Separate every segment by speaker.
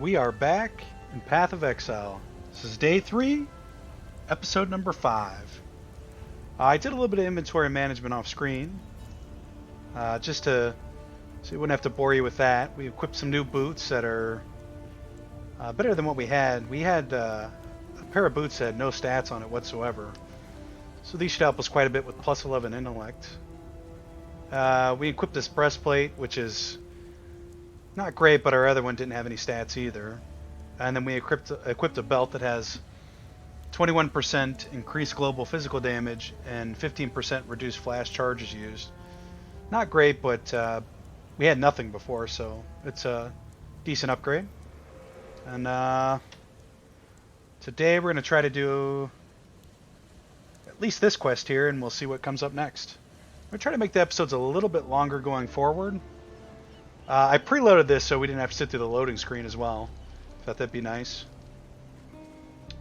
Speaker 1: We are back in Path of Exile. This is day 3, episode number 5. I did a little bit of inventory management off screen, just to so we wouldn't have to bore you with that. We equipped some new boots that are better than what we had. We had a pair of boots that had no stats on it whatsoever, so these should help us quite a bit with plus 11 intellect. We equipped this breastplate, which is not great, but our other one didn't have any stats either. And then we equipped a belt that has 21% increased global physical damage and 15% reduced flash charges used. Not great, but we had nothing before, so it's a decent upgrade. And today we're going to try to do at least this quest here, and we'll see what comes up next. I'm going to try to make the episodes a little bit longer going forward. I preloaded this so we didn't have to sit through the loading screen as well. Thought that'd be nice.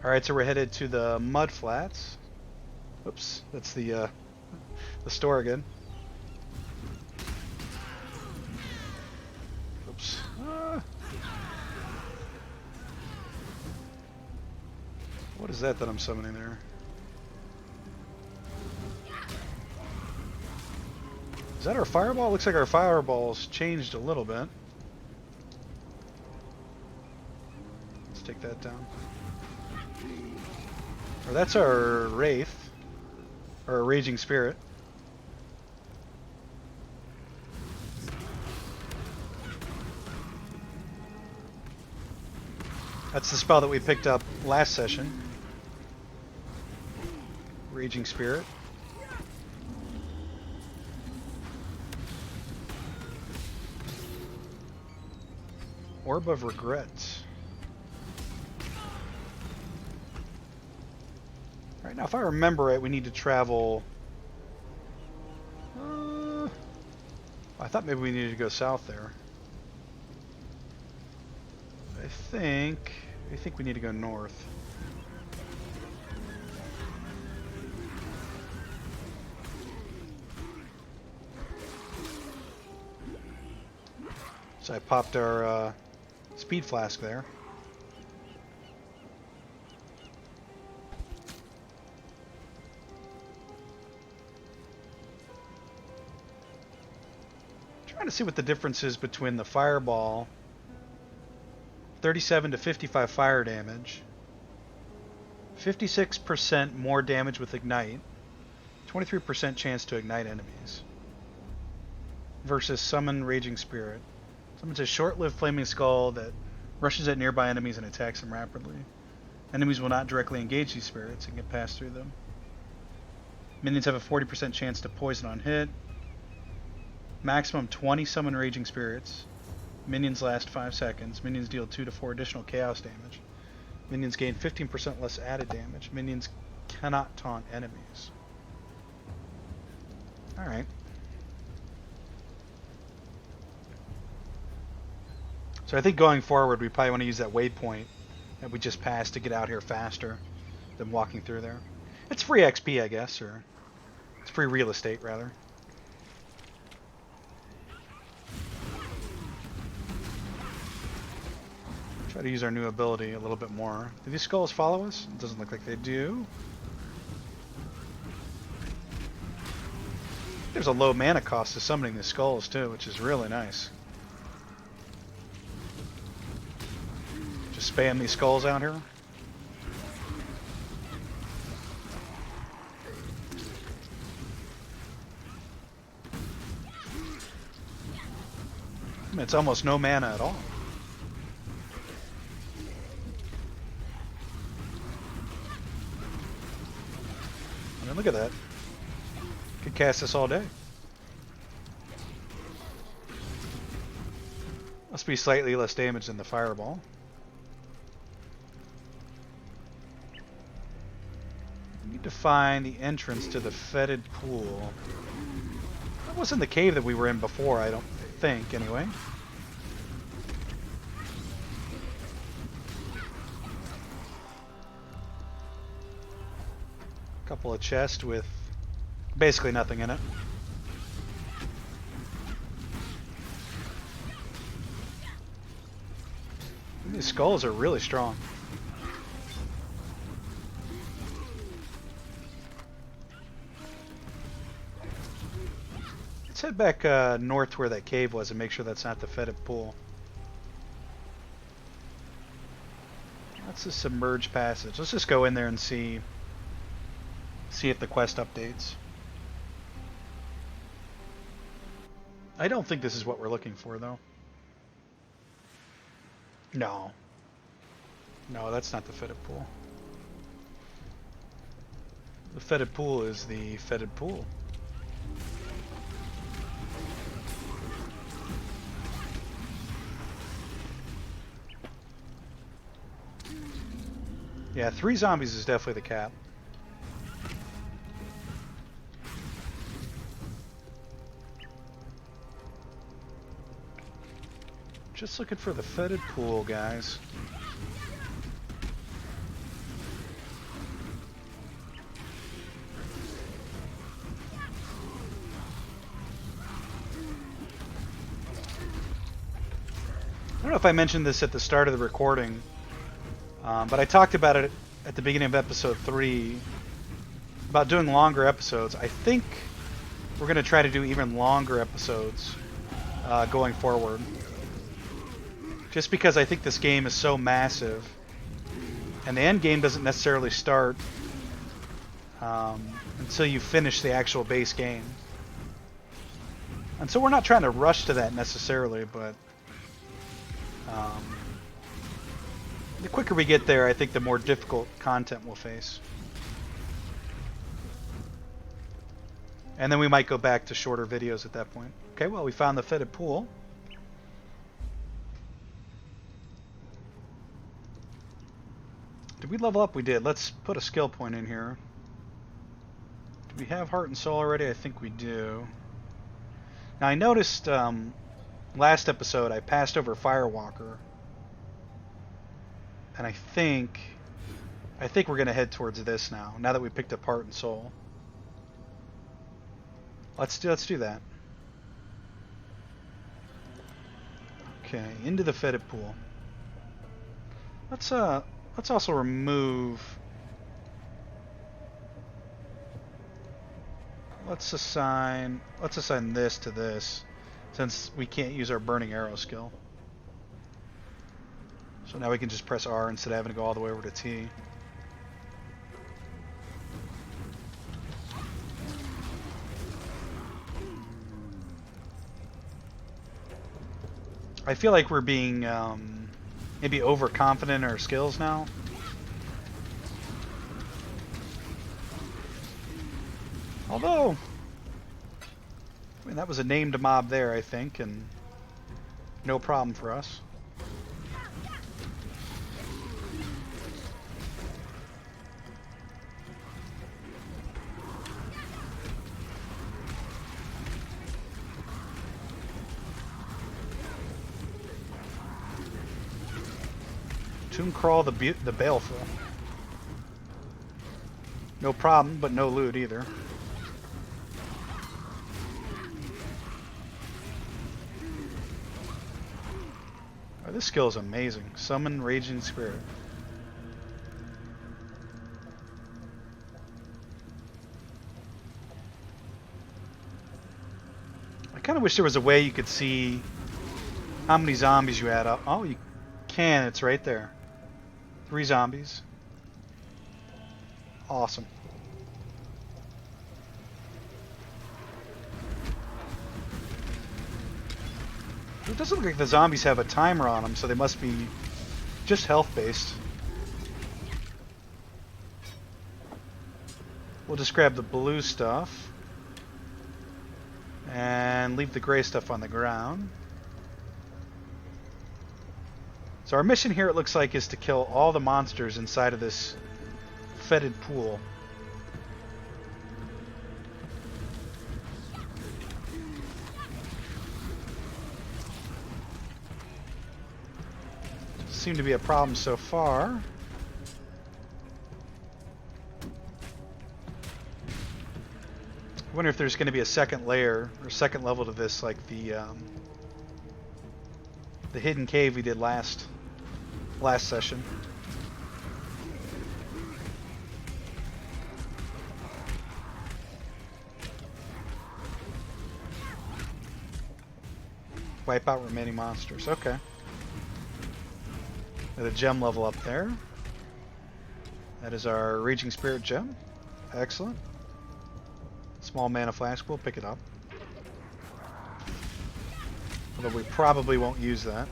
Speaker 1: Alright, so we're headed to the mud flats. Oops, that's the store again. Oops. What is that I'm summoning there? Is that our fireball? Looks like our fireball's changed a little bit. Let's take that down. Or that's our wraith. Or a raging spirit. That's the spell that we picked up last session. Raging spirit. Orb of Regret. Right now, if I remember right, we need to travel... I thought maybe we needed to go south there. I think we need to go north. So I popped our speed flask there. Trying to see what the difference is between the fireball. 37 to 55 fire damage. 56% more damage with ignite. 23% chance to ignite enemies. Versus summon raging spirit. Summons a short-lived flaming skull that rushes at nearby enemies and attacks them rapidly. Enemies will not directly engage these spirits and can pass through them. Minions have a 40% chance to poison on hit. Maximum 20 summon raging spirits. Minions last 5 seconds. Minions deal 2 to 4 additional chaos damage. Minions gain 15% less added damage. Minions cannot taunt enemies. Alright. So I think going forward we probably want to use that waypoint that we just passed to get out here faster than walking through there. It's free XP, I guess, or it's free real estate, rather. Try to use our new ability a little bit more. Do these skulls follow us? It doesn't look like they do. There's a low mana cost to summoning the skulls too, which is really nice. Just spam these skulls out here. I mean, it's almost no mana at all. I mean, look at that. Could cast this all day. Must be slightly less damage than the fireball. We need to find the entrance to the fetid pool. That wasn't the cave that we were in before, I don't think, anyway. Couple of chests with basically nothing in it. These skulls are really strong. Let's head back north to where that cave was and make sure that's not the fetid pool. That's the submerged passage. Let's just go in there and see if the quest updates. I don't think this is what we're looking for, though. No. No, that's not the fetid pool. The fetid pool is the fetid pool. Yeah, 3 zombies is definitely the cap. Just looking for the fetid pool, guys. I don't know if I mentioned this at the start of the recording, but I talked about it at the beginning of episode 3 about doing longer episodes. I think we're going to try to do even longer episodes going forward. Just because I think this game is so massive, and the end game doesn't necessarily start until you finish the actual base game. And so we're not trying to rush to that necessarily, but the quicker we get there, I think the more difficult content we'll face. And then we might go back to shorter videos at that point. Okay, well, we found the fetid pool. Did we level up? We did. Let's put a skill point in here. Do we have heart and soul already? I think we do. Now I noticed last episode I passed over Firewalker. And I think we're going to head towards this now that we picked up heart and soul. Let's do that. Okay, into the fetid pool. Let's also remove. Let's assign this to this, since we can't use our burning arrow skill. So now we can just press R instead of having to go all the way over to T. I feel like we're being maybe overconfident in our skills now. Although, I mean, that was a named mob there, I think, and no problem for us. Tomb Crawl the Baleful. No problem, but no loot either. Oh, this skill is amazing. Summon Raging Spirit. I kind of wish there was a way you could see how many zombies you had up. Oh, you can. It's right there. 3 zombies. Awesome. It doesn't look like the zombies have a timer on them, so they must be just health based. We'll just grab the blue stuff and leave the gray stuff on the ground. So our mission here, it looks like, is to kill all the monsters inside of this fetid pool. Seem to be a problem so far. I wonder if there's going to be a second layer or second level to this, like the hidden cave we did last last session. Wipe out remaining monsters. Okay. Got a gem level up there. That is our Raging Spirit gem. Excellent. Small mana flask. We'll pick it up. Although we probably won't use that.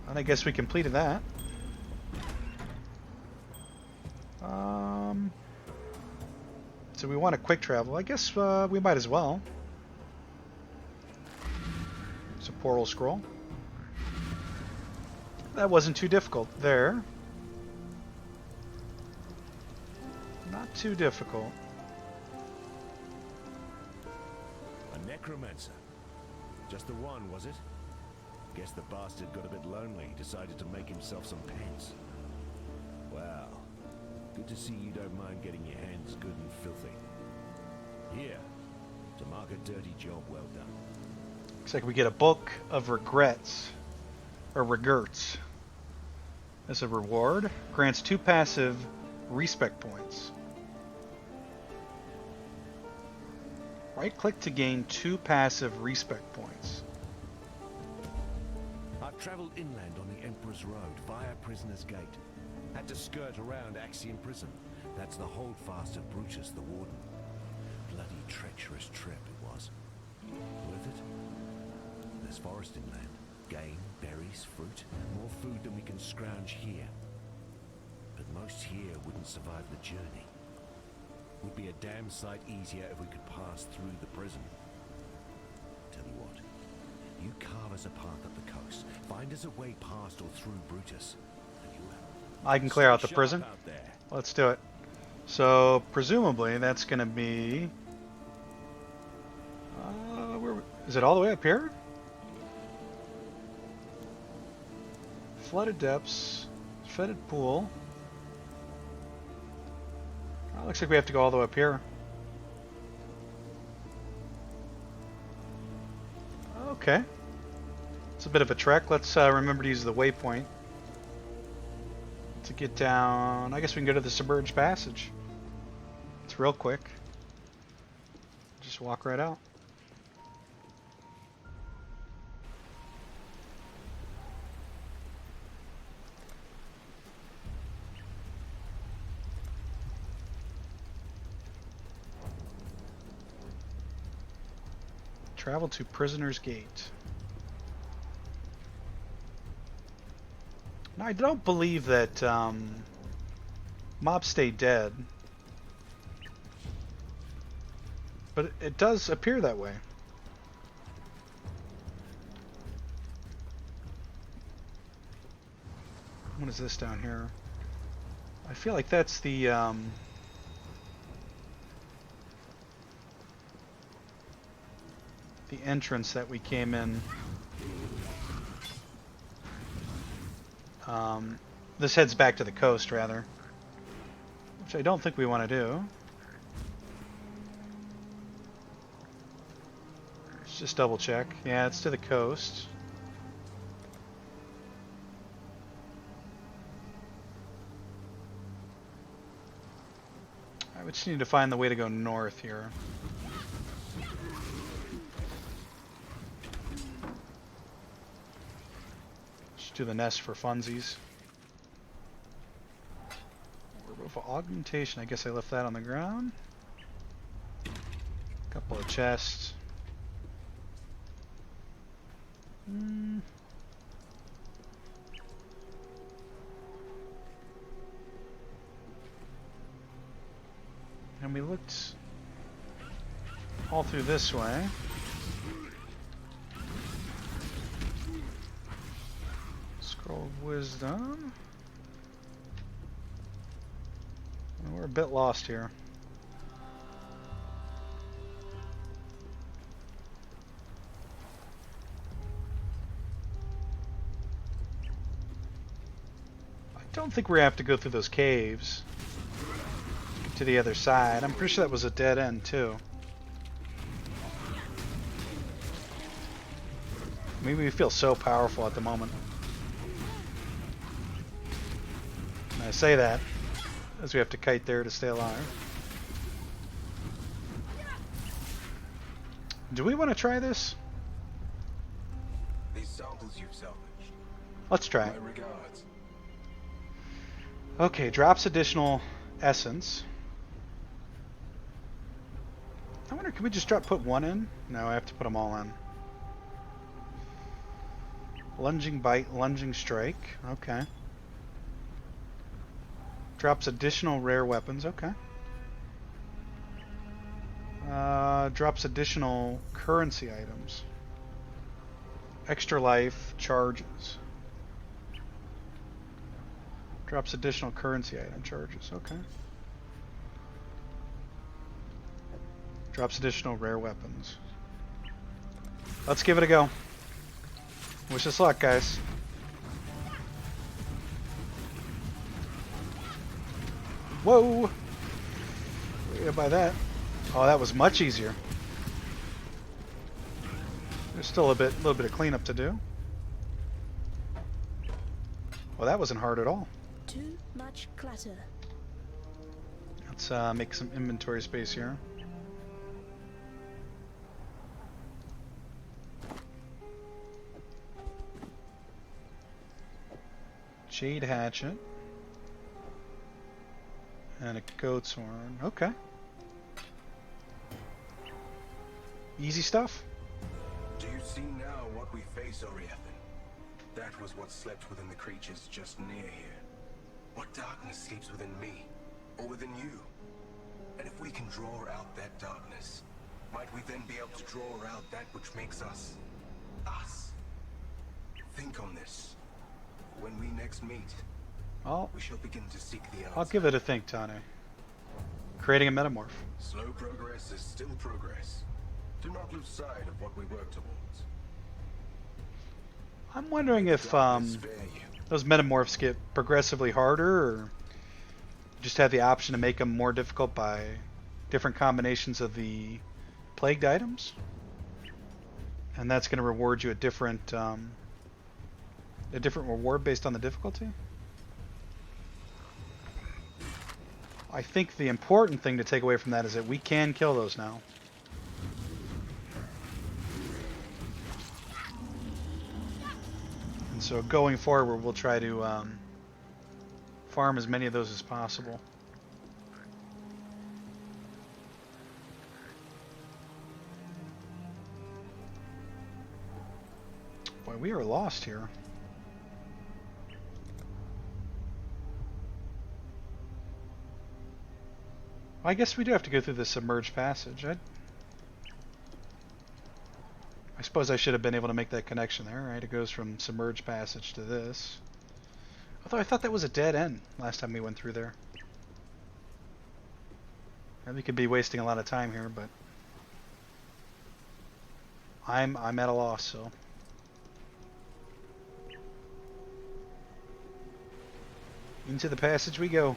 Speaker 1: And I guess we completed that. So we want a quick travel. I guess we might as well. It's a portal scroll. That wasn't too difficult there. Not too difficult.
Speaker 2: A necromancer. Just the one, was it? Guess the bastard got a bit lonely, decided to make himself some pets. Well, good to see you don't mind getting your hands good and filthy. Here, to mark a dirty job well done.
Speaker 1: Looks like we get a book of regrets, or regerts, as a reward. Grants 2 passive respec points. Right-click to gain 2 passive respec points.
Speaker 2: I've traveled inland on the Emperor's Road via Prisoner's Gate. Had to skirt around Axiom Prison. That's the holdfast of Brutus the Warden. Bloody treacherous trip it was. Worth it? There's forest inland. Game, berries, fruit. More food than we can scrounge here. But most here wouldn't survive the journey. Would be a damn sight easier if we could pass through the prison. Tell you what, you carve us a path up the coast, find us a way past or through Brutus, and you
Speaker 1: I can clear out the
Speaker 2: stay
Speaker 1: prison.
Speaker 2: sharp out there.
Speaker 1: Let's do it. So presumably that's going to be. Is it all the way up here? Flooded depths, fetid pool. Oh, looks like we have to go all the way up here. Okay. It's a bit of a trek. Let's remember to use the waypoint to get down. I guess we can go to the Submerged Passage. It's real quick. Just walk right out. Travel to Prisoner's Gate. Now, I don't believe that mobs stay dead, but it does appear that way. What is this down here? I feel like that's the entrance that we came in. This heads back to the coast, rather, which I don't think we want to do. Let's just double check. Yeah, it's to the coast. I just need to find the way to go north here. To the nest for funsies. Orb of augmentation. I guess I left that on the ground. Couple of chests. And we looked all through this way. Scroll of Wisdom. We're a bit lost here. I don't think we have to go through those caves to get to the other side. I'm pretty sure that was a dead end too. Maybe we feel so powerful at the moment. And I say that as we have to kite there to stay alive. Do we want to try this?
Speaker 3: These samples you've salvaged.
Speaker 1: Let's try
Speaker 3: My
Speaker 1: it.
Speaker 3: regards.
Speaker 1: Okay, drops additional essence. I wonder, can we just put one in? No, I have to put them all in. Lunging bite, lunging strike. Okay. Drops additional rare weapons. Okay. Drops additional currency items. Extra life charges. Drops additional currency item charges. Okay. Drops additional rare weapons. Let's give it a go. Wish us luck, guys. Whoa! Yeah, by that. Oh, that was much easier. There's still a little bit of cleanup to do. Well, that wasn't hard at all.
Speaker 4: Too much clutter.
Speaker 1: Let's make some inventory space here. Jade hatchet. And a goat's horn. Okay. Easy stuff.
Speaker 3: Do you see now what we face, Oriathan? That was what slept within the creatures just near here. What darkness sleeps within me, or within you? And if we can draw out that darkness, might we then be able to draw out that which makes us, us? Think on this. When we next meet, we shall begin to seek the answer.
Speaker 1: I'll give it a think, Tane. Creating a metamorph.
Speaker 3: Slow progress is still progress. Do not lose sight of what we work towards.
Speaker 1: I'm wondering if those metamorphs get progressively harder, or just have the option to make them more difficult by different combinations of the plagued items, and that's going to reward you a different reward based on the difficulty. I think the important thing to take away from that is that we can kill those now. And so going forward, we'll try to farm as many of those as possible. Boy, we are lost here. I guess we do have to go through the submerged passage. I suppose I should have been able to make that connection there, right? It goes from submerged passage to this. Although I thought that was a dead end last time we went through there. And we could be wasting a lot of time here, but I'm at a loss, so. Into the passage we go.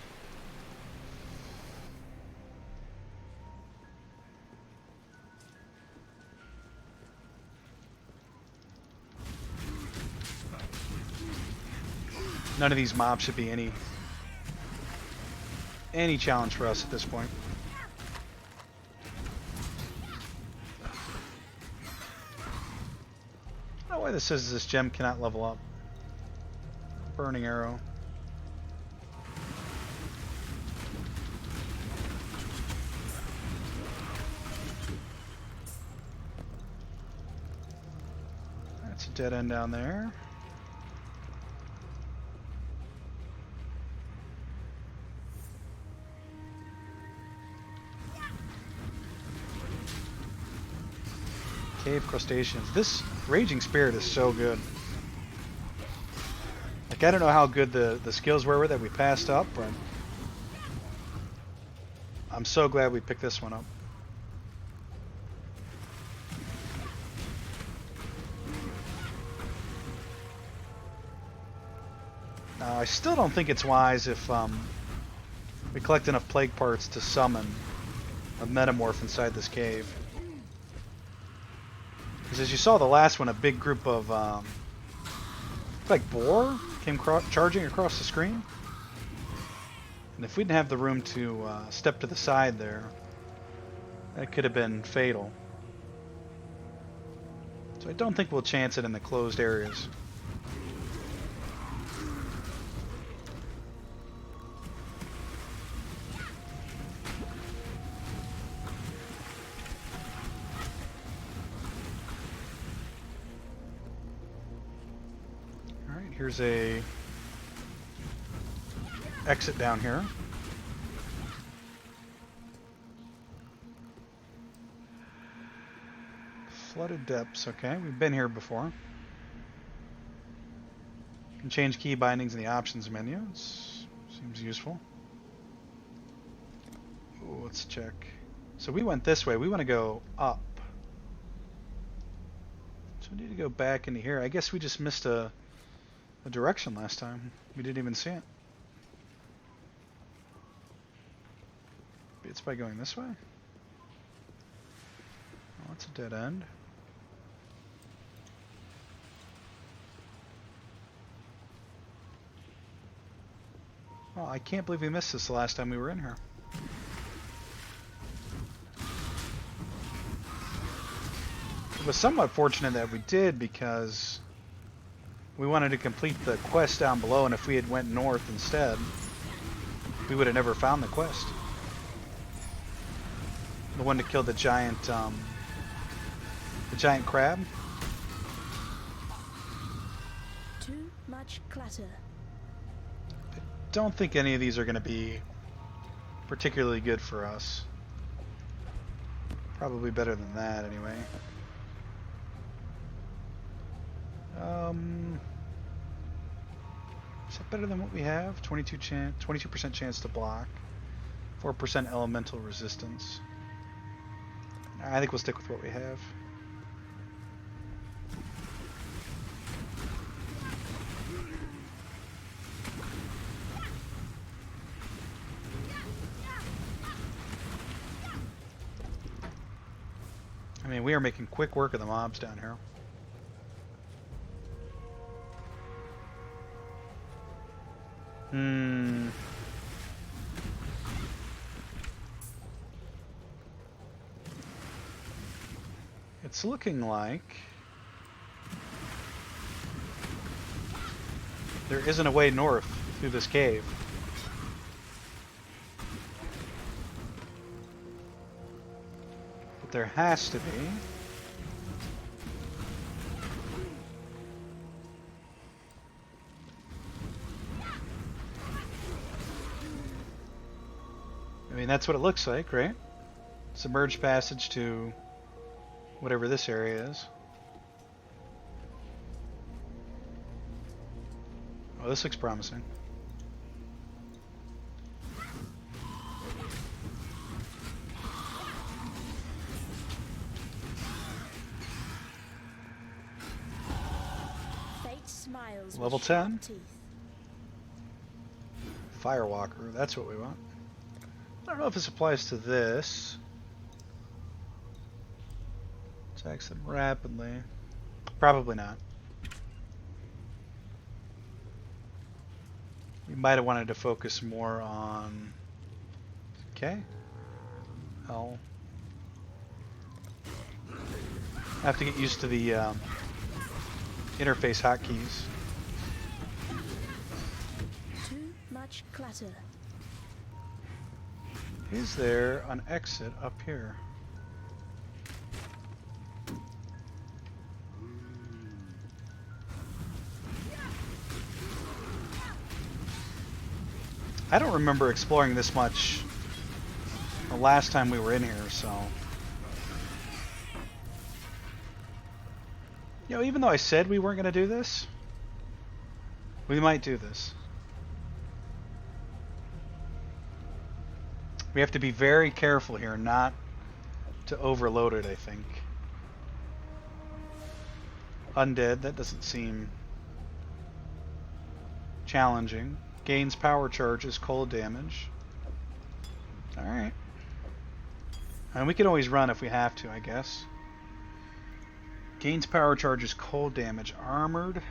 Speaker 1: None of these mobs should be any challenge for us at this point. I don't know why this says this gem cannot level up. Burning arrow. That's a dead end down there. Cave crustaceans. This Raging Spirit is so good. Like, I don't know how good the skills were that we passed up, but I'm so glad we picked this one up. Now, I still don't think it's wise if we collect enough plague parts to summon a metamorph inside this cave. Because as you saw the last one, a big group of, like boar came charging across the screen. And if we didn't have the room to step to the side there, that could have been fatal. So I don't think we'll chance it in the closed areas. Alright, here's a exit down here. Flooded depths, okay, we've been here before. Can change key bindings in the options menu. Seems useful. Ooh, let's check. So we went this way. We want to go up. So we need to go back into here. I guess we just missed a direction last time. We didn't even see it. It's by going this way. Oh, that's a dead end. Oh, I can't believe we missed this the last time we were in here. It was somewhat fortunate that we did because we wanted to complete the quest down below, and if we had went north instead, we would have never found the quest. The one to kill the giant crab.
Speaker 4: Too much clutter.
Speaker 1: Don't think any of these are going to be particularly good for us. Probably better than that, anyway. Is that better than what we have? 22% chance to block, 4% elemental resistance. I think we'll stick with what we have. I mean, we are making quick work of the mobs down here. It's looking like there isn't a way north through this cave. But there has to be. I mean, that's what it looks like, right? Submerged passage to whatever this area is. Oh, this looks promising.
Speaker 4: Fate smiles.
Speaker 1: Level
Speaker 4: with sharp
Speaker 1: 10.
Speaker 4: teeth.
Speaker 1: Firewalker, that's what we want. I don't know if this applies to this. Attacks them rapidly. Probably not. We might have wanted to focus more on... Okay. L. I have to get used to the interface hotkeys.
Speaker 4: Too much clutter.
Speaker 1: Is there an exit up here? I don't remember exploring this much the last time we were in here, so... You know, even though I said we weren't going to do this, we might do this. We have to be very careful here not to overload it, I think. Undead, that doesn't seem challenging. Gains power charges, cold damage. Alright. And we can always run if we have to, I guess. Gains power charges, cold damage, armored.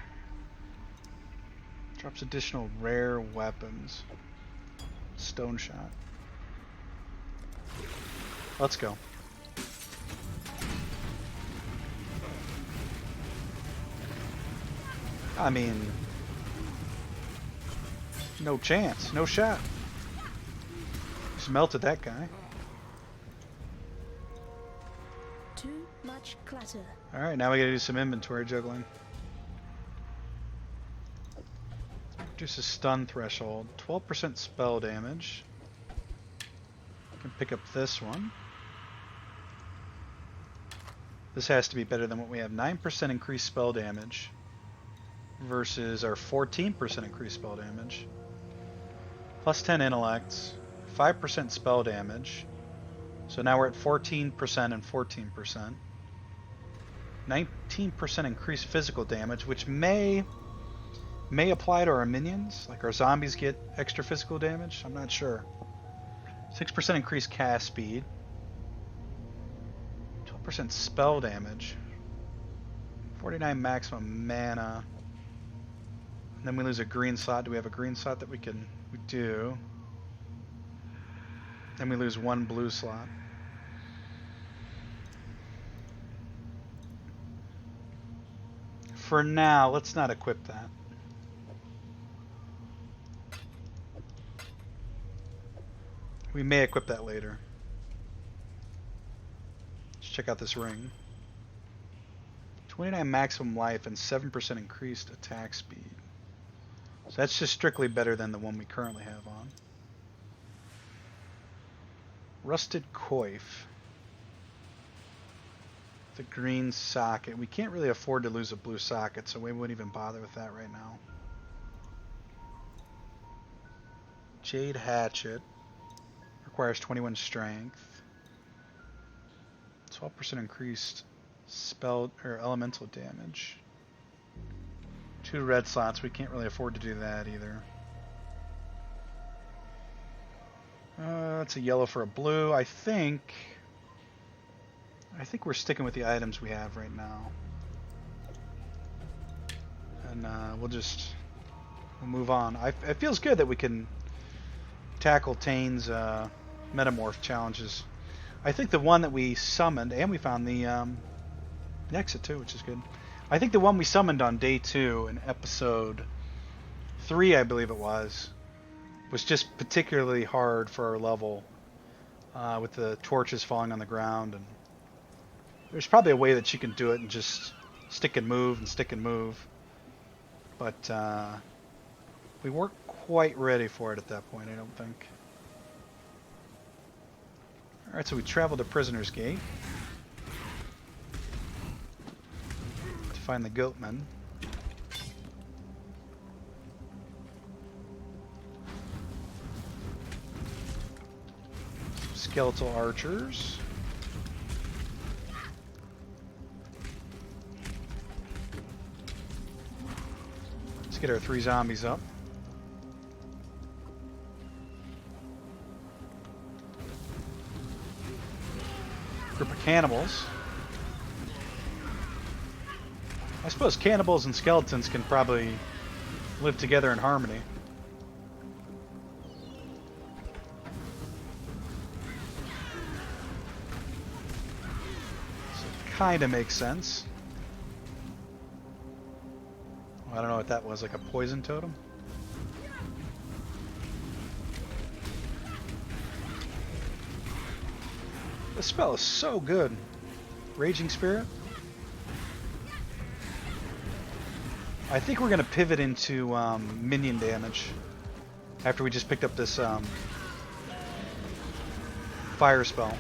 Speaker 1: Drops additional rare weapons. stone shot. Let's go. I mean, no chance, no shot. Just melted that guy.
Speaker 4: Too much clutter.
Speaker 1: Alright, now we gotta do some inventory juggling. Reduces stun threshold. 12% spell damage. Can pick up this one. This has to be better than what we have. 9% increased spell damage versus our 14% increased spell damage. Plus 10 intellect. 5% spell damage. So now we're at 14% and 14%. 19% increased physical damage, which may apply to our minions. Like our zombies get extra physical damage. I'm not sure. 6% increased cast speed. 12% spell damage. 49 maximum mana. And then we lose a green slot. Do we have a green slot that we can... We do. Then we lose one blue slot. For now, let's not equip that. We may equip that later. Let's check out this ring. 29 maximum life and 7% increased attack speed. So that's just strictly better than the one we currently have on. Rusted coif. The green socket. We can't really afford to lose a blue socket, so we wouldn't even bother with that right now. Jade hatchet. Requires 21 strength. 12% increased spell or elemental damage. 2 red slots. We can't really afford to do that either. That's a yellow for a blue. I think we're sticking with the items we have right now. And we'll move on. It feels good that we can tackle Tane's metamorph challenges. I think the one that we summoned, and we found the exit too, which is good. I think the one we summoned on day 2 in episode 3, I believe it was just particularly hard for our level, with the torches falling on the ground. And there's probably a way that you can do it and just stick and move and stick and move. But we weren't quite ready for it at that point, I don't think. Alright, so we traveled to Prisoner's Gate to find the Goatman. Skeletal archers. Let's get our 3 zombies up. Group of cannibals. I suppose cannibals and skeletons can probably live together in harmony. So it kind of makes sense. Well, I don't know what that was, like a poison totem? This spell is so good. Raging Spirit. I think we're going to pivot into minion damage after we just picked up this fire spell.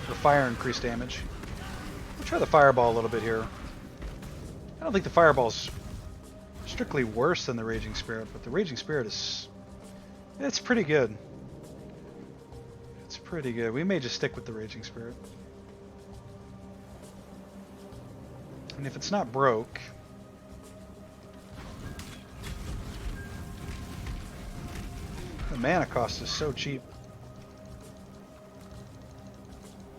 Speaker 1: Or fire increased damage. We'll try the fireball a little bit here. I don't think the fireball's strictly worse than the Raging Spirit, but the Raging Spirit is... it's pretty good. It's pretty good. We may just stick with the Raging Spirit. And if it's not broke... the mana cost is so cheap.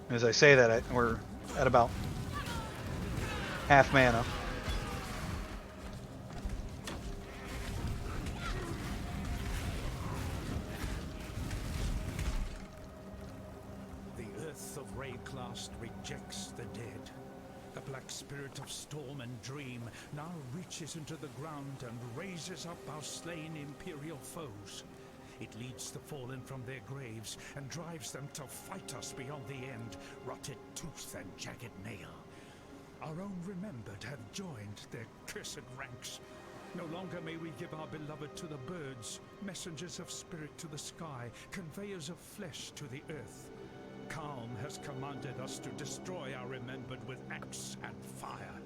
Speaker 1: As I say that, we're at about half mana.
Speaker 5: last rejects the dead. The black spirit of storm and dream now reaches into the ground and raises up our slain imperial foes. It leads the fallen from their graves and drives them to fight us beyond the end, rotted tooth and jagged nail. Our own remembered have joined their cursed ranks. No longer may we give our beloved to the birds, messengers of spirit to the sky, conveyors of flesh to the earth. Calm has commanded us to destroy our remembered with axe and fire.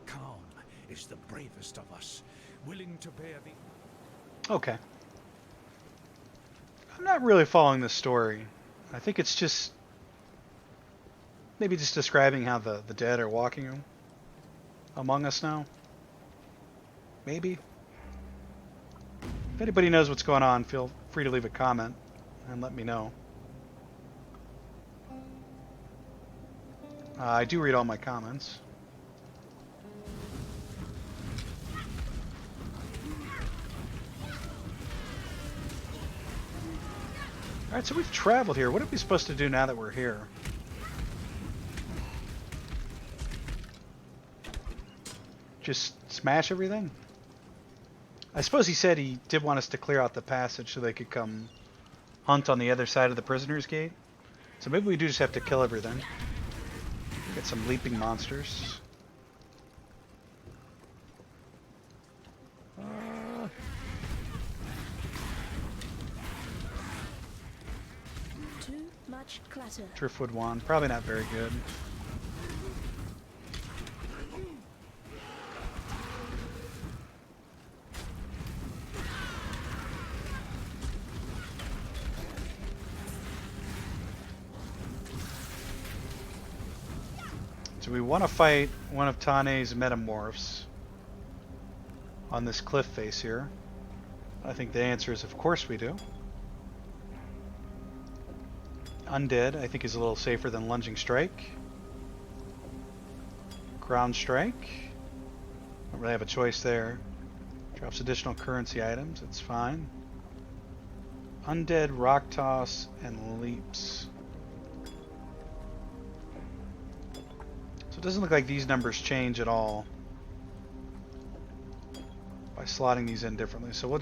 Speaker 5: Calm is the bravest of us, willing to bear the...
Speaker 1: Okay. I'm not really following this story. I think it's just... maybe just describing how the dead are walking among us now. Maybe. If anybody knows what's going on, feel free to leave a comment and let me know. I do read all my comments. Alright, so we've traveled here. What are we supposed to do now that we're here? Just smash everything? I suppose he said he did want us to clear out the passage so they could come hunt on the other side of the prisoner's gate. So maybe we do just have to kill everything. Get some leaping monsters.
Speaker 4: Too much clatter.
Speaker 1: Driftwood wand, probably not very good. So we want to fight one of Tane's metamorphs on this cliff face here. I think the answer is of course we do. Undead, I think, is a little safer than Lunging Strike. Ground Strike. Don't really have a choice there. Drops additional currency items, it's fine. Undead, Rock Toss, and Leaps. So it doesn't look like these numbers change at all by slotting these in differently. So we'll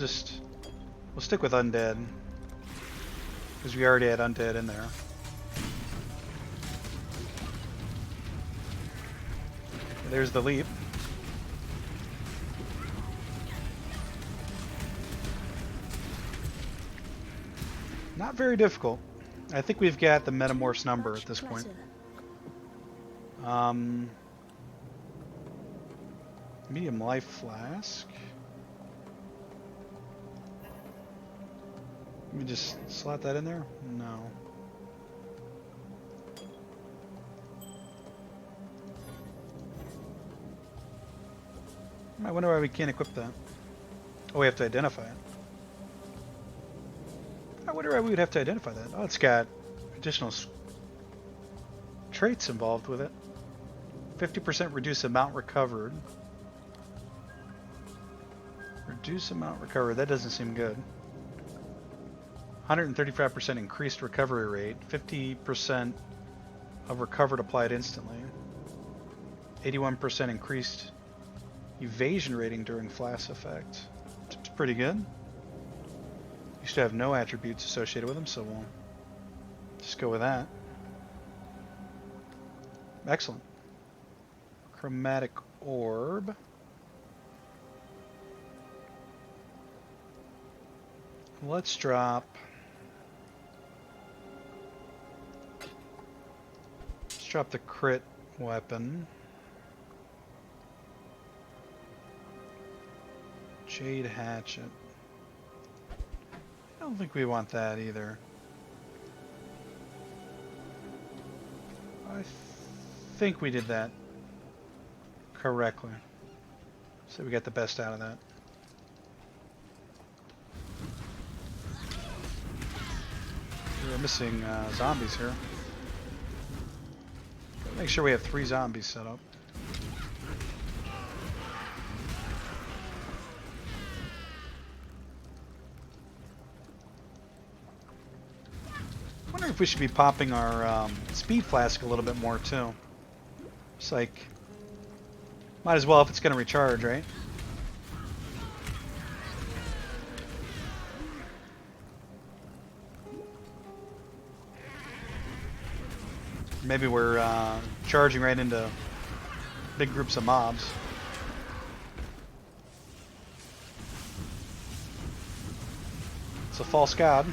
Speaker 1: stick with Undead, because we already had Undead in there. There's the leap. Not very difficult. I think we've got the Metamorph's number at this point. Medium life flask. Let me just slot that in there? No. I wonder why we can't equip that. Oh, we have to identify it. I wonder why we would have to identify that. Oh, it's got additional traits involved with it. 50% reduce amount recovered. Reduce amount recovered. That doesn't seem good. 135% increased recovery rate. 50% of recovered applied instantly. 81% increased evasion rating during flash effect. It's pretty good. Used to have no attributes associated with them, so we'll just go with that. Excellent. Chromatic orb. Let's drop. Let's drop the crit weapon. Jade hatchet. I don't think we want that either. I think we did that correctly. So we got the best out of that. We're missing zombies here. Gotta make sure we have 3 zombies set up. if we should be popping our speed flask a little bit more too. It's like, might as well if it's going to recharge, right? Maybe we're charging right into big groups of mobs. It's a false god.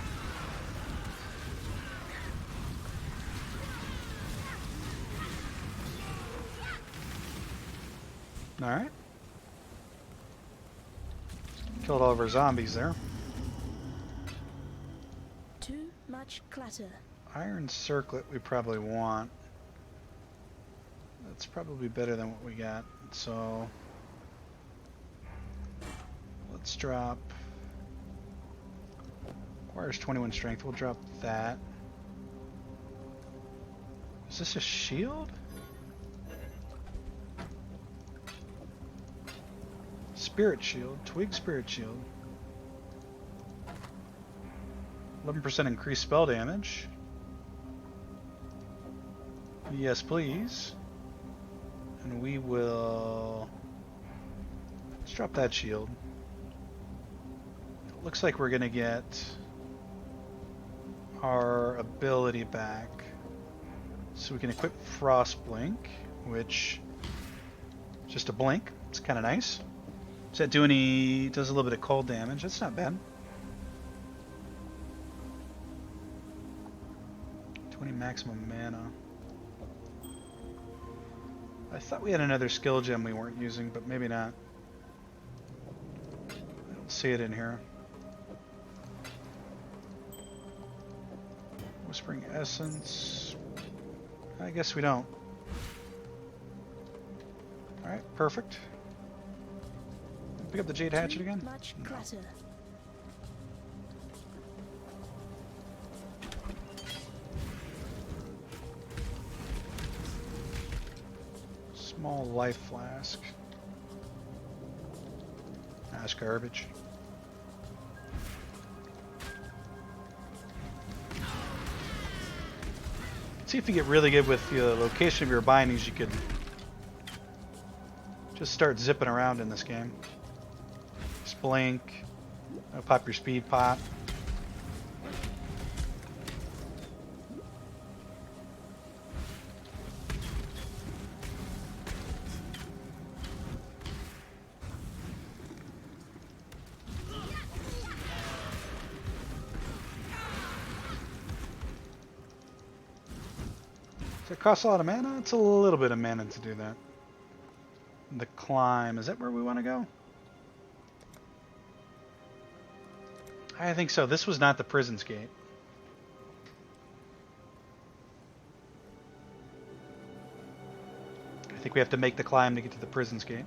Speaker 1: Alright. Killed all of our zombies there.
Speaker 4: Too much clutter.
Speaker 1: Iron circlet we probably want. That's probably better than what we got. So let's drop. Requires 21 strength. We'll drop that. Is this a shield? Spirit shield. Twig spirit shield. 11% increased spell damage. Yes, please. And we will... Let's drop that shield. It looks like we're going to get our ability back. So we can equip Frost Blink, which is just a blink. It's kind of nice. Does that do any... does a little bit of cold damage. That's not bad. 20 maximum mana. I thought we had another skill gem we weren't using, but maybe not. I don't see it in here. Whispering Essence. I guess we don't. Alright, perfect. Pick up the Jade Hatchet again?
Speaker 4: Much clutter.
Speaker 1: Small life flask. That's garbage. See if you get really good with the location of your bindings, you could just start zipping around in this game. Just blink, pop your speed pot. Does it cost a lot of mana? It's a little bit of mana to do that. The climb, is that where we want to go? I think so. This was not the prison's gate. I think we have to make the climb to get to the prison's gate.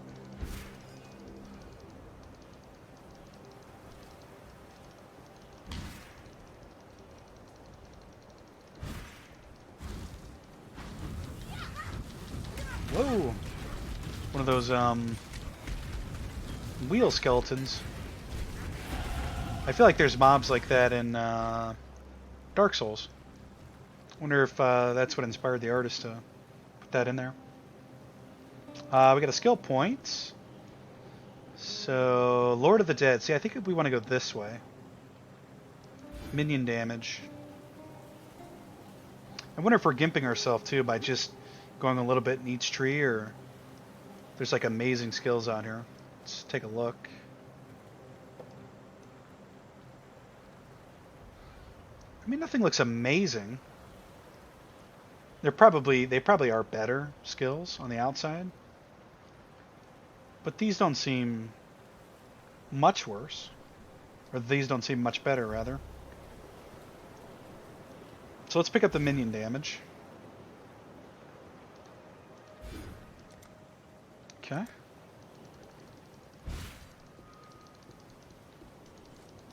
Speaker 1: Whoa! One of those wheel skeletons. I feel like there's mobs like that in Dark Souls. Wonder if that's what inspired the artist to put that in there. We got a skill point. So, Lord of the Dead. See, I think we want to go this way. Minion damage. I wonder if we're gimping ourselves too by just going a little bit in each tree, or there's like amazing skills out here. Let's take a look. I mean, nothing looks amazing. They probably are better skills on the outside, but these don't seem much worse, or these don't seem much better, rather. So let's pick up the minion damage. Okay.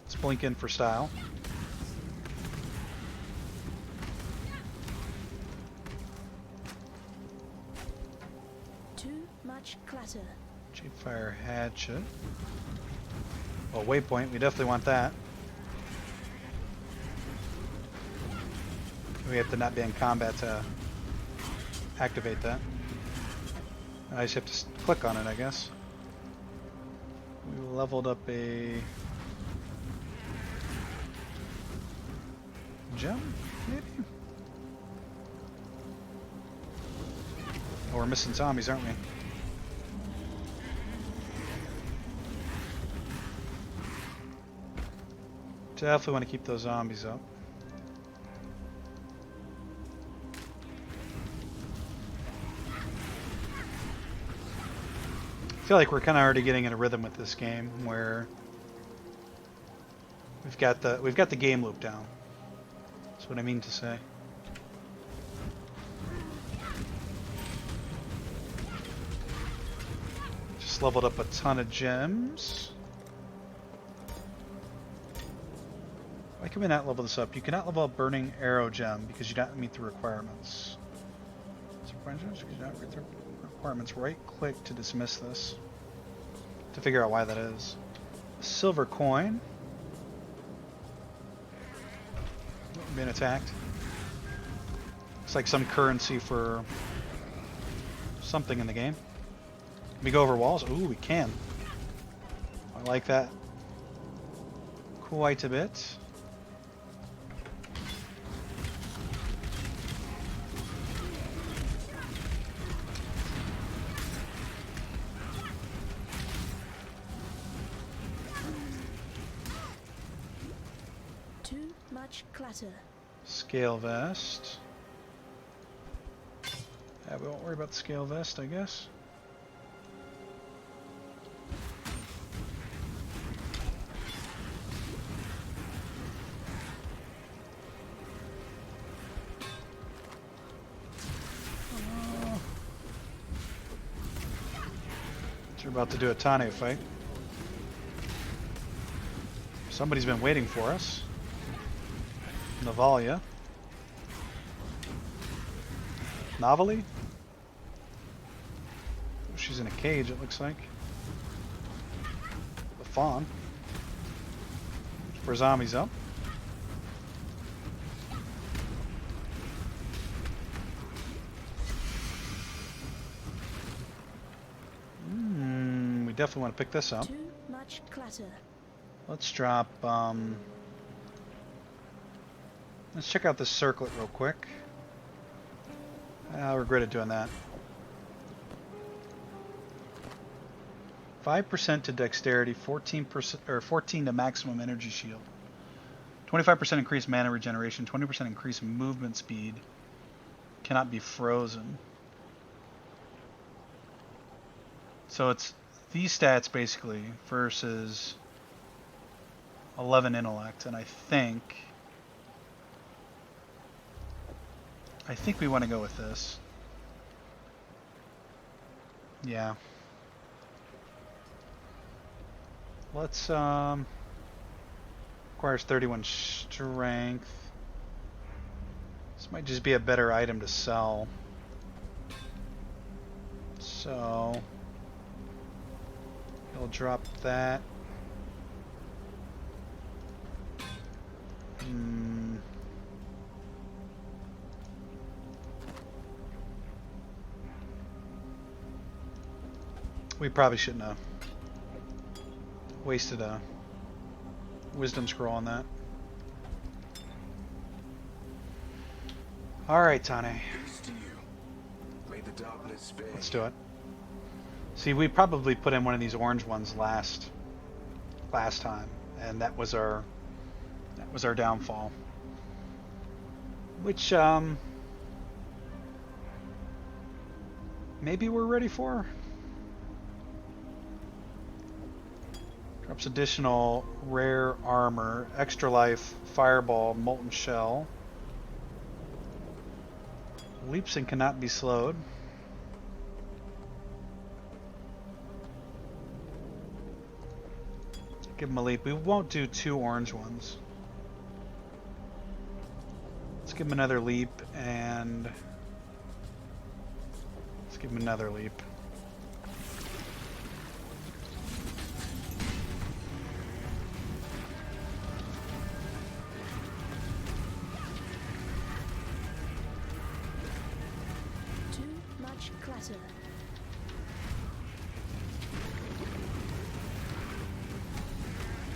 Speaker 1: Let's blink in for style.
Speaker 4: Too much clutter.
Speaker 1: Jadefire Hatchet. Oh, waypoint. We definitely want that. We have to not be in combat to activate that. I just have to click on it, I guess. We leveled up a gem, maybe? Oh, we're missing zombies, aren't we? Definitely want to keep those zombies up. I feel like we're kind of already getting in a rhythm with this game where we've got the game loop down. That's what I mean to say. Just leveled up a ton of gems. Why can we not level this up? You cannot level up Burning Arrow Gem because you don't meet the requirements. Because you don't meet the requirements. Right click to dismiss this. To figure out why that is. Silver coin. Being attacked. Looks like some currency for something in the game. Can we go over walls? Ooh, we can. I like that quite a bit.
Speaker 4: Too much clutter.
Speaker 1: Scale vest. Yeah, we won't worry about the scale vest, I guess. You're about to do a Tane fight. Somebody's been waiting for us. Navalia. Novali? She's in a cage, it looks like. The fawn. For zombies up. We definitely want to pick this up.
Speaker 4: Too much clutter.
Speaker 1: Let's drop, let's check out this circlet real quick. I regretted doing that. 5% to dexterity, 14% or 14 to maximum energy shield. 25% increased mana regeneration, 20% increased movement speed. Cannot be frozen. So it's these stats basically versus 11 intellect, and I think we want to go with this. Yeah. Let's requires 31 strength. This might just be a better item to sell. So we'll drop that. We probably shouldn't have wasted a wisdom scroll on that. Alright, Tane.
Speaker 3: Peace to you. May the darkness spare.
Speaker 1: Let's do it. See, we probably put in one of these orange ones last time, and that was our downfall. Which maybe we're ready for. Drops additional rare armor, extra life, fireball, molten shell. Leaps and cannot be slowed. Give him a leap. We won't do 2 orange ones. Let's give him another leap, and let's give him another leap.
Speaker 4: clatter.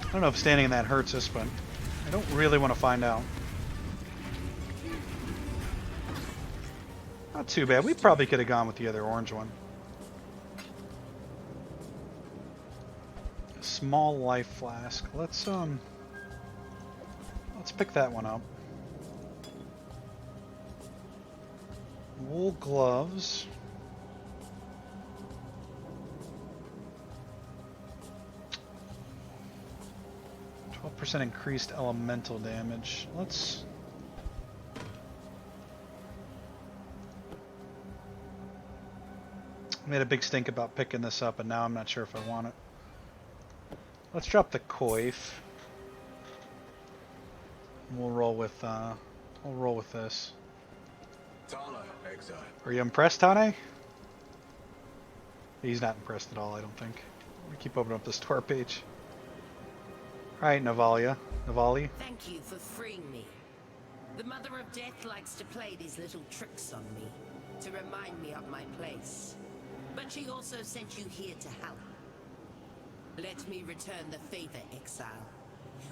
Speaker 1: I don't know if standing in that hurts us, but I don't really want to find out. Not too bad. We probably could have gone with the other orange one. A small life flask. Let's pick that one up. Wool gloves. 12% increased elemental damage. Let's... I made a big stink about picking this up, and now I'm not sure if I want it. Let's drop the coif. We'll roll with this.
Speaker 3: Tala, Exile.
Speaker 1: Are you impressed, Tane? He's not impressed at all, I don't think. We keep opening up the store page. Alright, Navalia. Navali.
Speaker 6: Thank you for freeing me. The Mother of Death likes to play these little tricks on me, to remind me of my place. But she also sent you here to help. Let me return the favor, Exile.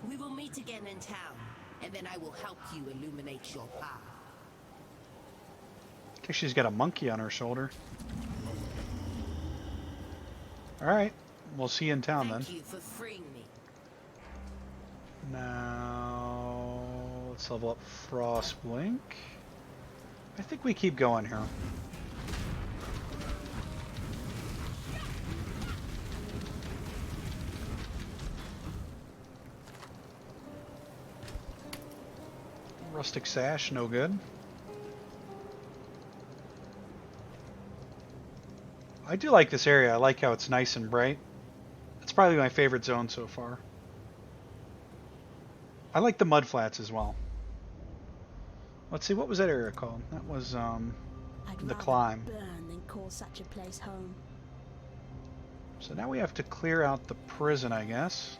Speaker 6: We will meet again in town, and then I will help you illuminate your path.
Speaker 1: I think she's got a monkey on her shoulder. Alright, we'll see you in town then.
Speaker 6: Thank you for freeing me.
Speaker 1: Now, let's level up Frost Blink. I think we keep going here. Rustic Sash, no good. I do like this area. I like how it's nice and bright. It's probably my favorite zone so far. I like the mud flats as well. Let's see, what was that area called? That was
Speaker 4: I'd
Speaker 1: the
Speaker 4: rather
Speaker 1: climb.
Speaker 4: burn than call such a place home.
Speaker 1: So now we have to clear out the prison, I guess.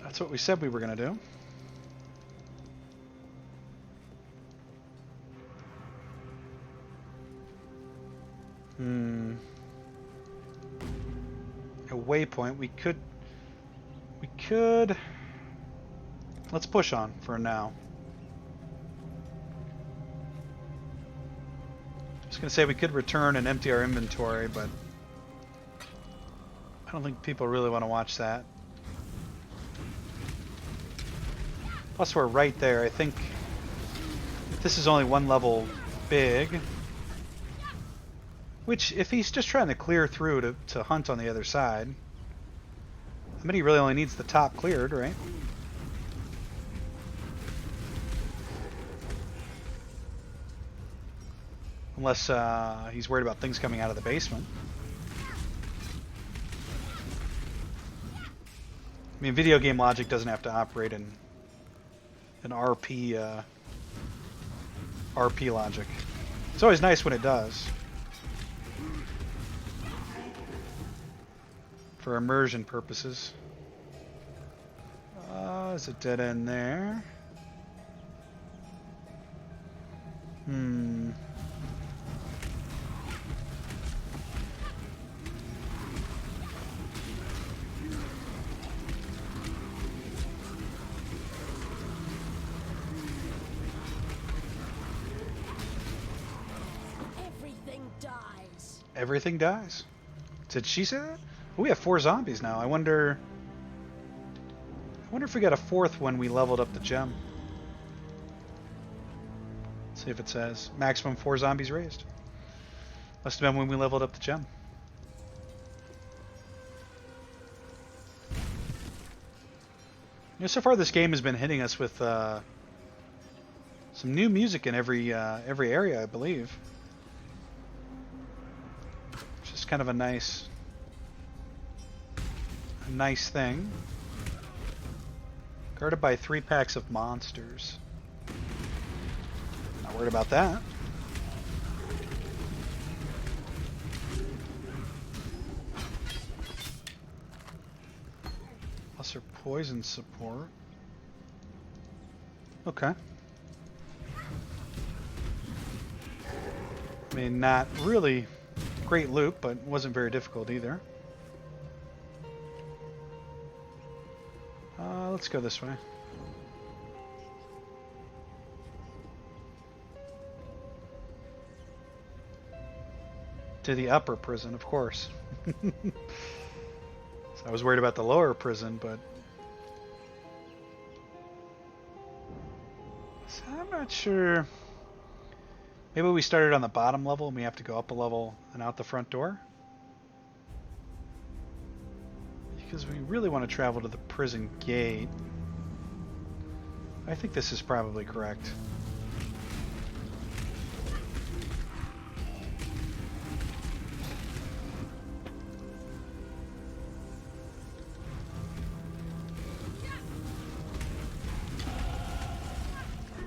Speaker 1: That's what we said we were going to do. A waypoint. We could... Let's push on for now. Just gonna say we could return and empty our inventory, but I don't think people really want to watch that. Plus we're right there. I think if this is only one level big, which if he's just trying to clear through to hunt on the other side, I mean he really only needs the top cleared, right? Unless he's worried about things coming out of the basement. I mean, video game logic doesn't have to operate in an RP logic. It's always nice when it does. For immersion purposes. Is a dead end there?
Speaker 4: Everything dies.
Speaker 1: Everything dies. Did she say that? Oh, we have 4 zombies now. I wonder if we got a 4th when we leveled up the gem. Let's see if it says. Maximum 4 zombies raised. Must have been when we leveled up the gem. You know, so far this game has been hitting us with some new music in every area, I believe. It's just kind of a nice thing. Guarded by 3 packs of monsters. Not worried about that. Lesser poison support. mean, not really great loop, but wasn't very difficult either. Let's go this way. To the upper prison, of course. So I was worried about the lower prison, but so I'm not sure. Maybe we started on the bottom level and we have to go up a level and out the front door? Because we really want to travel to the prison gate. I think this is probably correct.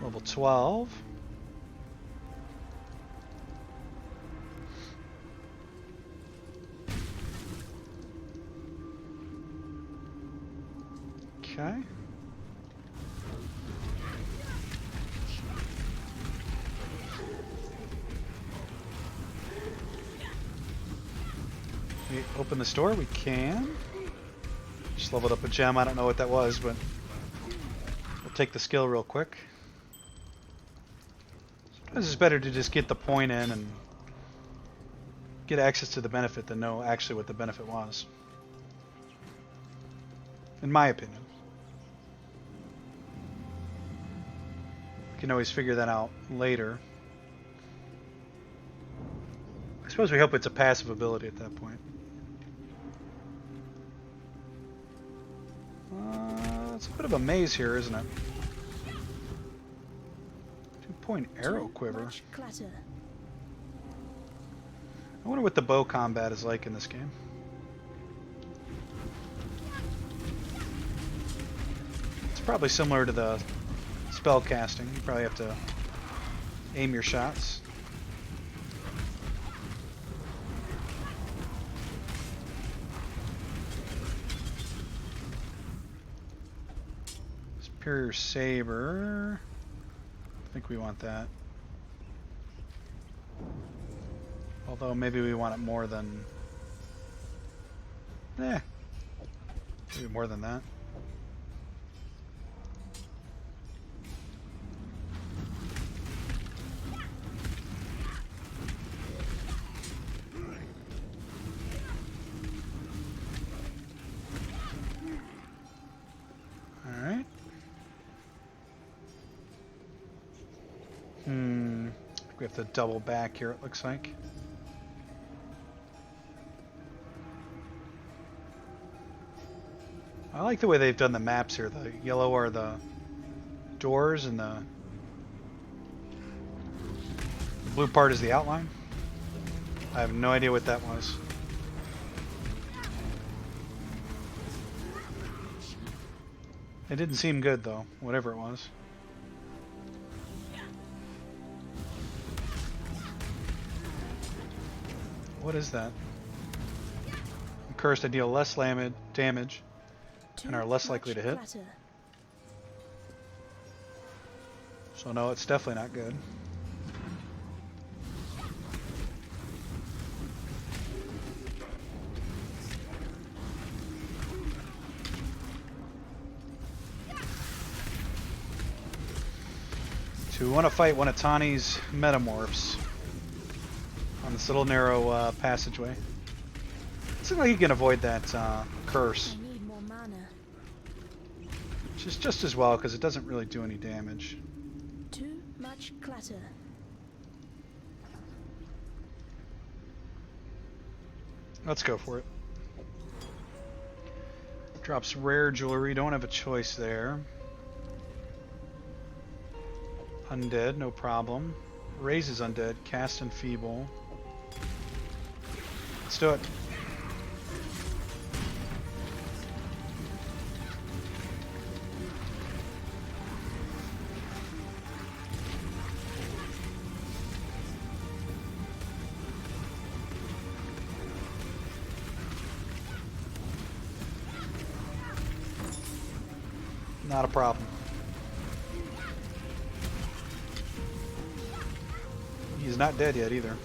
Speaker 1: Level 12. Okay. We open this door, we can. Just leveled up a gem, I don't know what that was, but we'll take the skill real quick. Sometimes it's better to just get the point in and get access to the benefit than know actually what the benefit was. In my opinion. We can always figure that out later. I suppose we hope it's a passive ability at that point. It's a bit of a maze here, isn't it? 2-point arrow quiver.
Speaker 4: Clutter.
Speaker 1: I wonder what the bow combat is like in this game. It's probably similar to the spell casting. You probably have to aim your shots. Superior Saber. I think we want that. Although maybe we want it more than... maybe more than that. Alright. We have to double back here, it looks like. I like the way they've done the maps here. The yellow are the doors and the blue part is the outline. I have no idea what that was. It didn't seem good though, whatever it was. What is that? I'm cursed, I deal less damage and are less likely to hit.
Speaker 4: Clutter.
Speaker 1: So no, it's definitely not good. So we want to fight one of Tani's metamorphs on this little narrow passageway. Looks like he can avoid that curse.
Speaker 4: I need more mana.
Speaker 1: Which is just as well because it doesn't really do any damage.
Speaker 4: Too much clutter.
Speaker 1: Let's go for it. Drops rare jewelry, don't have a choice there. Undead, no problem. Raises undead, cast enfeeble. Let's do it. Not a problem. He's not dead yet either.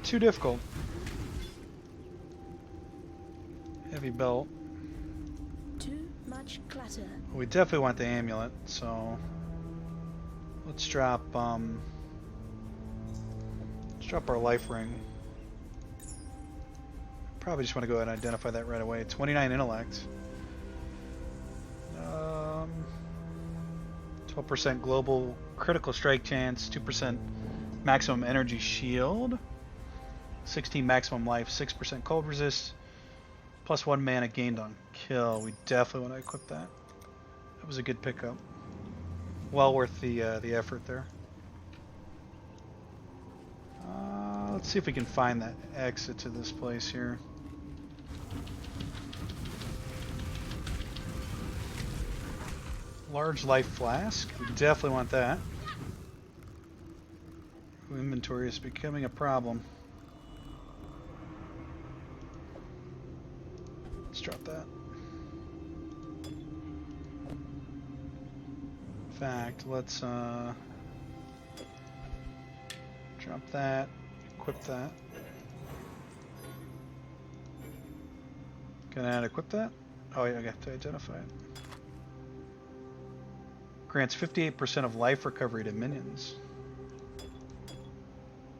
Speaker 1: too difficult. Heavy belt.
Speaker 4: Too much clutter.
Speaker 1: We definitely want the amulet, so let's drop our life ring. Probably just want to go ahead and identify that right away. 29 intellect. 12% global critical strike chance, 2% maximum energy shield, 16 maximum life, 6% cold resist, plus 1 mana gained on kill. We definitely want to equip that. That was a good pickup. Well worth the effort there. Let's see if we can find that exit to this place here. Large life flask. We definitely want that. Inventory is becoming a problem. Let's drop that. In fact, let's drop that, equip that. Can I equip that? Oh yeah, I got to identify it. Grants 58% of life recovery to minions.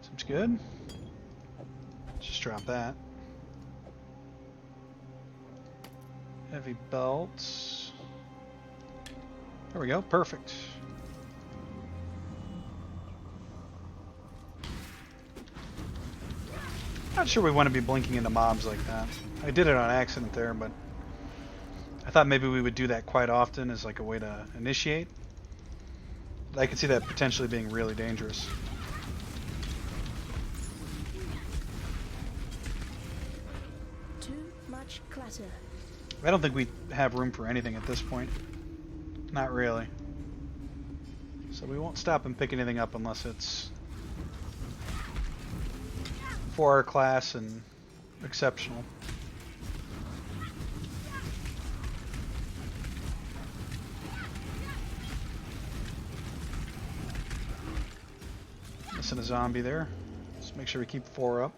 Speaker 1: Seems good. Just drop that. Heavy belts. There we go, perfect. Not sure we want to be blinking into mobs like that. I did it on accident there, but I thought maybe we would do that quite often as like a way to initiate. I could see that potentially being really dangerous.
Speaker 4: Too much clutter.
Speaker 1: I don't think we have room for anything at this point. Not really. So we won't stop and pick anything up unless it's for our class and exceptional. Missing a zombie there. Let's make sure we keep 4 up.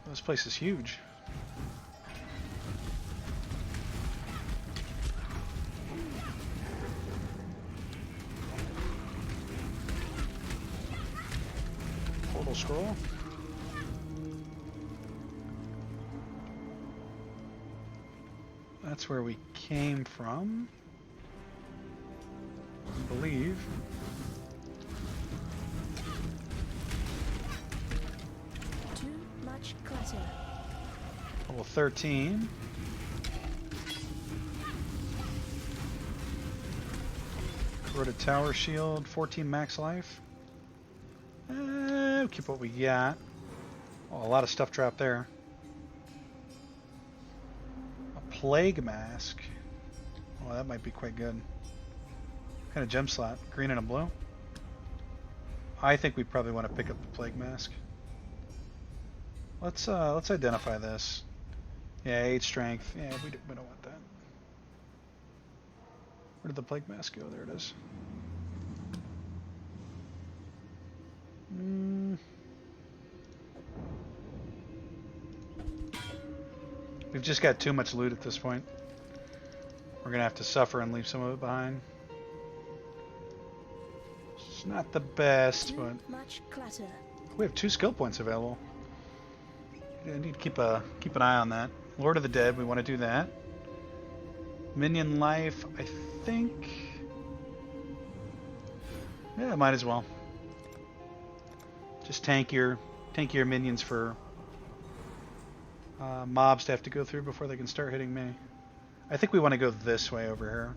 Speaker 1: This place is huge. Portal scroll. That's where we came from, I believe.
Speaker 4: Too much clutter.
Speaker 1: Level 13. Corroded tower shield, 14 max life. We'll keep what we got. Oh, a lot of stuff dropped there. A plague mask. Oh, that might be quite good. What kind of gem slot? Green and a blue? I think we probably want to pick up the plague mask. Let's identify this. Yeah, 8 strength. Yeah, we don't want that. Where did the plague mask go? There it is. We've just got too much loot at this point. We're gonna have to suffer and leave some of it behind. It's not the best, but
Speaker 4: Too much clutter.
Speaker 1: we have 2 skill points available. I need to keep an eye on that. Lord of the Dead, we want to do that. Minion life, I think. Yeah, might as well. Just tank your minions for mobs to have to go through before they can start hitting me. I think we want to go this way over here.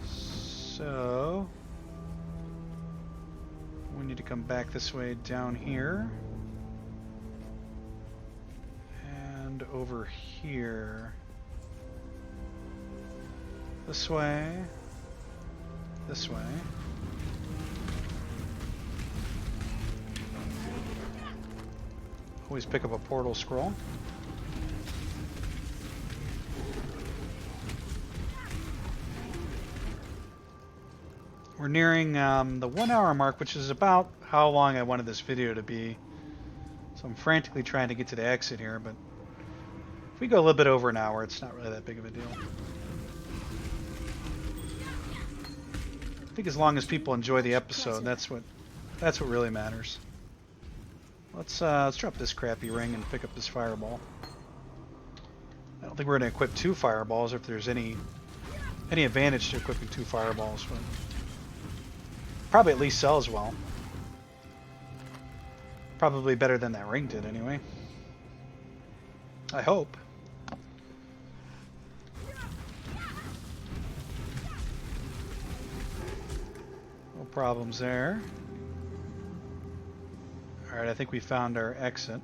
Speaker 1: So we need to come back this way down here. And over here. This way. This way. Always pick up a portal scroll. We're nearing the 1 hour mark, which is about how long I wanted this video to be. So I'm frantically trying to get to the exit here, but if we go a little bit over an hour, it's not really that big of a deal. I think as long as people enjoy the episode, that's what really matters. Let's drop this crappy ring and pick up this fireball. I don't think we're going to equip 2 fireballs if there's any advantage to equipping 2 fireballs, but probably at least sells well. Probably better than that ring did anyway. I hope. No problems there. Alright, I think we found our exit.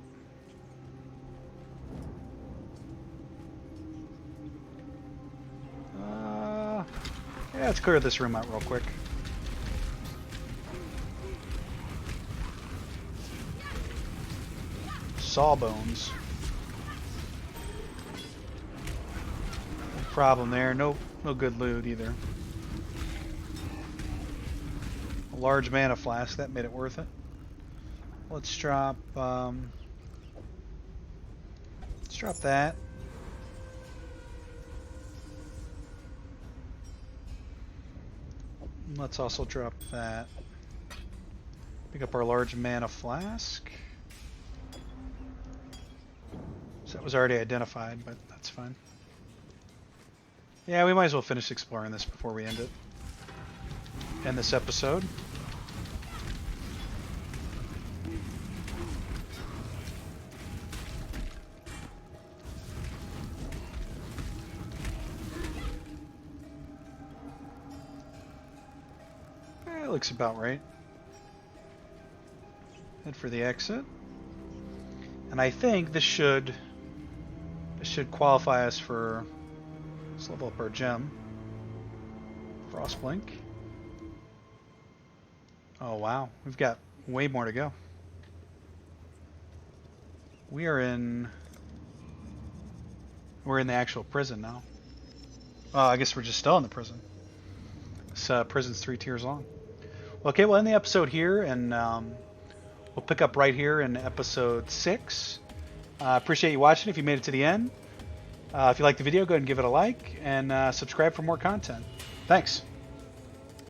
Speaker 1: Yeah, let's clear this room out real quick. Sawbones. No problem there. No good loot either. A large mana flask, that made it worth it. Let's drop that. Let's also drop that. Pick up our large mana flask. So that was already identified, but that's fine. Yeah, we might as well finish exploring this before we end it. End this episode. Looks about right. Head for the exit. And I think this should qualify us for, let's level up our gem. Frostblink. Oh wow, we've got way more to go. We're in the actual prison now. Oh, I guess we're just still in the prison. This prison's 3 tiers long. Okay, we'll end the episode here, and we'll pick up right here in episode 6. Appreciate you watching if you made it to the end. If you liked the video, go ahead and give it a like, and subscribe for more content. Thanks.